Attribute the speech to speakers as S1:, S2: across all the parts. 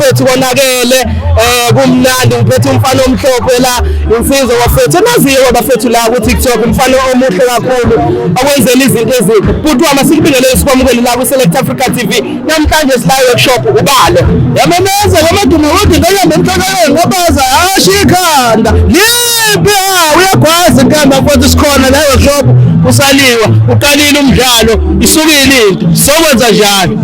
S1: bafethu konakele kumnandi ngiphethe umfana omhlophe la insizwa bafethu naziyo bafethu la ku TikTok umfana omuhle kakhulu okwenzela izinto ezinhle futhi masikubingelele sikwamukele la ku Select Africa TV namhlanje silayo workshop ubalo yamemeza ngamadumo ukuthi ngiyambe emhlabeni ngabaza ashikhanda lipi uyakwazi nkamba futhi sikhona la workshop usaliwa uqalile umdlalo isukile into sokwenza njalo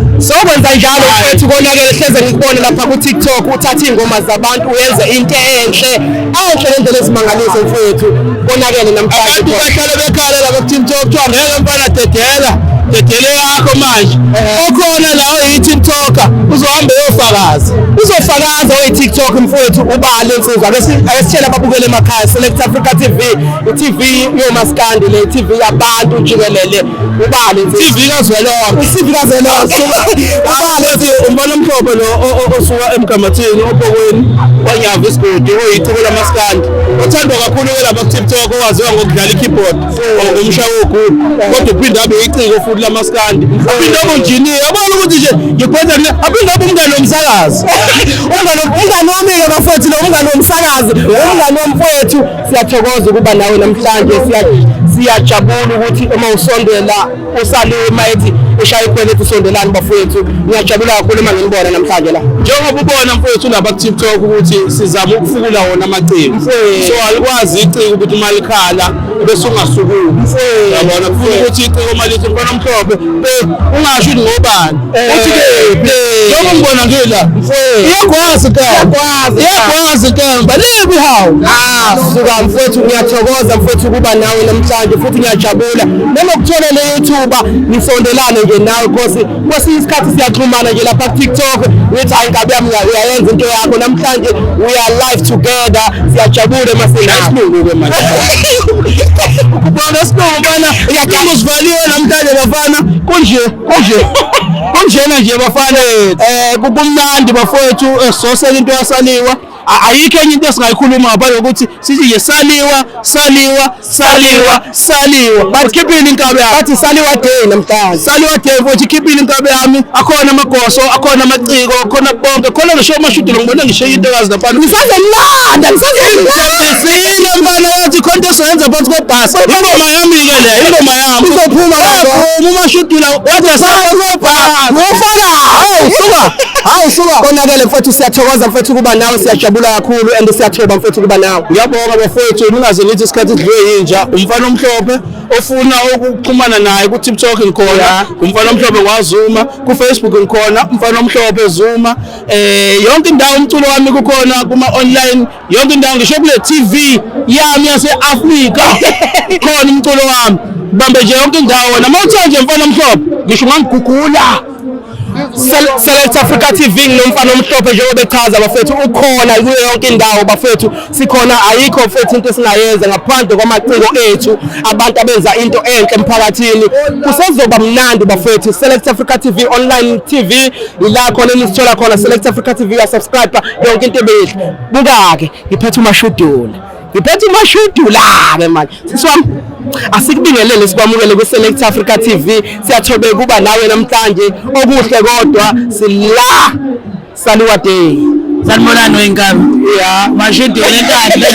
S1: mfethu konakele hleze ngikubone lapha ku TikTok uthatha ingoma zabantu uyenze into enhle lendlela ezimangalisa mfethu konakele namhlanje abantu bahlala bekhala la ku TikTok kuthiwa ngeke mfana dedele yakho manje okhona la oyi-TikToker uzohamba uzofakaza oyi-TikTok mfethu ubale insizwa akesitshela ababukele emakhaya Select Africa TV i-TV yomaskandi le TV yabantu jikelele ubale TV kazwelonke ubale umbona Omhlophe lo osuka emgamathini obokweni wanyava isigodi oyiciko lamaskandi othandwa kakhulu lapha ku TikTok owaziwa ngokudlala i-keyboard ngomshawo ogulu kodwa uphinde abe iciko futhi lamaskandi uphinde abe engineer yabona ukuthi nje ngikwenza aphinde abe umngane womsakazi umngane wami bafethu lo umngane womsakazi umngane womfethu siyathokoza ukuba nawe namhlanje siyajabula ukuthi uma usondela usalima ethi ushaya ikhwelethi usondelani bafethu ngiyajabula kakhulu uma nginibona namhlanje la njengoba ubona mfethu lapha ku TikTok ukuthi sizama ukufukula wona amaciko so alikwazi iciko ukuthi malikhala bese ungasukumi yabona kufuna ukuthi iciko malithi mfana Omhlophe ungasho ukuthi ngobani uthi ke njengoba ngibona ngila iyakwazi kamba libi hawu suka mfethu ngiyathokoza mfethu kuba nawe namhlanje futhi ngiyajabula noma ukuthola le YouTube nisondelane nje nawe because kwesinye isikhathi siyaxhumana nje lapha ku TikTok ngithi hayi ngabe uyayenza into yakho namhlanje we are live together siyajabula masingasilungu ke manje ukubona sinoma bana iyaqala usivaliwe namhlanje bafana kunjena nje bafana kubumnandi bafowethu sosele into yasaliwa ayikho enye into esingayikhuluma ngaphandle ukuthi sithi nje saliwa bakhiphile inkabe yami bathi saliwa day namhlanje saliwa day futhi khiphile inkabe yami akhona amagoso akhona amaciko akhona bonke khona ngisho Mashudula ngibona ngisho into kazi lapha ngisazemlanda sisile mfana yathi contest wenza phansi kwebhasi ingoma yami ke le ingoma yami izophuma uMashudula wathi suka konakele mfethu siyathokoza mfethu kuba nawe siyajabula kakhulu and siyathoba mfethu kuba nawe ngiyabonga bafethu ningaze nithi isikhathi sidlule yinja umfana Omhlophe ofuna ukuxhumana naye ku TikTok ngikhona umfana Omhlophe kwaZuma ku Facebook ngikhona umfana Omhlophe Zuma yonke indawo umculo wami kukhona kuma online yonke indawo ngisho kule TV yami yase-Afrika khona umculo wami bambe nje yonke indawo wena mawuthanje mfana Omhlophe ngisho ngangigugula Select Africa TV nomfana Omhlophe njengoba echaza bafethu ukhona kuyo yonke indawo bafethu sikhona ayikho mfethu into esingayenza ngaphandle kwamaciko ethu abantu abenza into enhle emphakathini kusezoba mnandi bafethu Select Africa TV online TV ila khona nisithola khona Select Africa TV ya subscribe yonke into ebehle buka-ke ngiphethe uMashudula ke manje siswami asikubingelele sikwamukele ku Select Africa TV siyathobeka kuba nawe namhlanje okuhle kodwa sila saliwa day sanibonani wenkaba Mashudula enkandla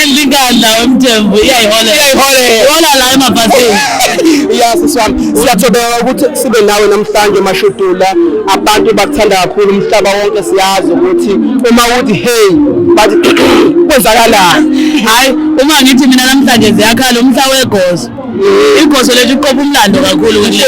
S1: elikandla wemthembu iyayihola la emabhasini siswami siyathobeka ukuthi sibe nawe namhlanje Mashudula abantu bakuthanda kakhulu umhlaba wonke siyazi ukuthi uma uthi hey bathi kwenzakalani hayi uma ngithi mina namhlanje ziyakhala umhla wegozo igozo lethu iqopha umlando kakhulu ukuthi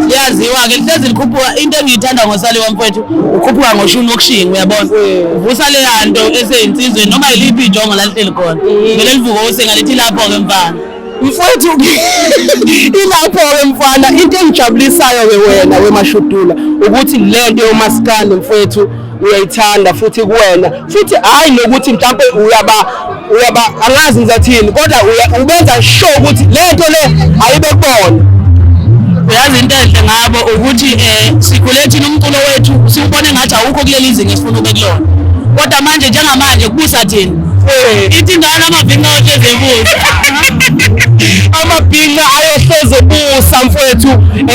S1: liyaziwa ke lihlezi likhuphuka into engiyithanda ngosaliwa mfethu ukhuphuka ngoshuni wokushinga uyabona uvusa le yanto eseyinsizweni noma yiliphi ijongo la lihleli khona ngeke livuka usengalithi lapho ke mfana mfethu ilapho-ke mfana into engijabulisayo-ke wena weMashudula ukuthi lento yomaskandi mfethu uyayithanda futhi kuwena futhi hayi nokuthi mhlawumbe uyaba angazi ngizathini kodwa ubenza sure ukuthi lento le ayibe kubona uyazi into enhle ngabo ukuthi sikhule thina umculo wethu siubone ngathi awukho kuleli izinga esifuna ube kulona kodwa manje njengamanje kubusa thina ithi ingane amavinga ohlezi ebusa amabhinqa ayohleze busa mfowethu,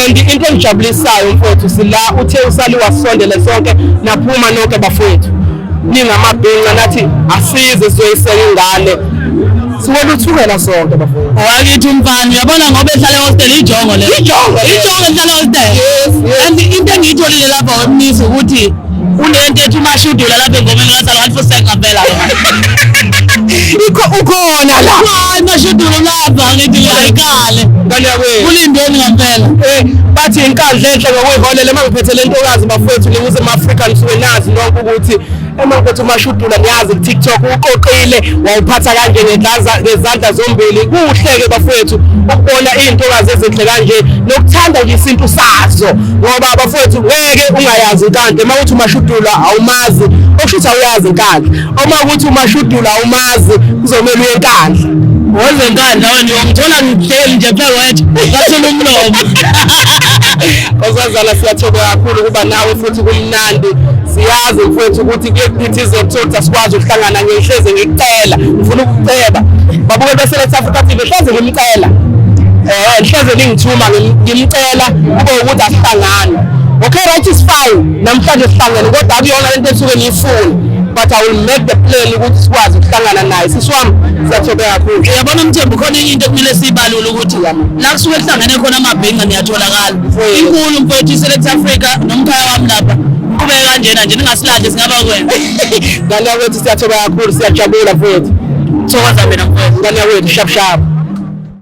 S1: and into engijabulisayo mfowethu sila uthe usaliwa sisondele sonke naphuma nonke bafowethu ningamabhinqa nathi asize sizoyisela ingane siwona uthukela sonke bafowethu.
S2: Wakithi Umfana uyabona ngoba ehlala hostel ijongo le. Ijongo ehlala hostel. And into engiyitholile lapha wemnisi ukuthi unento ethi Mashudula lapha engomeni kaSala wathi futhi ngempela
S1: ukhona la.
S2: Hayi Mashudula lapha ngithi ngiyayikale.
S1: Ngane yakwethu.
S2: Kulindeni ngempela.
S1: Bathi inkandla enhle ngokuyiholela mangiphethe lento kazi bafowethu ninguse ma-African suke nazi lonke ukuthi emangiphethe uMashudula niyazi ku-TikTok uqoqile wawuphatha kanje ngezandla zombili kuhle-ke bafowethu ukubona iy'ntokazi ezinhle kanje nokuthanda nje isintu sazo ngoba bafowethu ngeke ungayazi inkandla uma kuthi uMashudula awumazi okushuthi awuyazi inkandla uma kuthi uMashudula awumazi kuzomele uye enkandla
S2: Ozenkandla wena ngithola ngihleli nje phewethu ngathula umlomo.
S1: Kozazana siyathokoza kakhulu kuba nawe futhi kumnandi siyazi mfowethu ukuthi kuyephithiza ukuthi asikwazi ukuhlangana ngehleze ngikucela ngifuna ukuceba babuke bese le South Africa TV hleze ngimcela hleze ningithuma ngimcela kube ukuthi asihlangane. Okay right is fine namhlanje sihlangene kodwa akuyona lento esuke ngiyifuna but I will make the plan ukuthi sikwazi ukuhlangana naye sisiwami siyathokoza kakhulu.
S2: Uyabona Mthembu khona into ekumele siyibalule ukuthi la kusuke kuhlangene khona amabhinqa niyatholakala inkulu mfowethu iSouth Africa nomkhaya wami lapha kube kanjena nje ningasilande singaba kwena.
S1: Ngane yakwethu siyathokoza kakhulu siyajabula mfowethu.
S2: Thokoza mina mfowethu.
S1: Ngane yakwethu shap shap.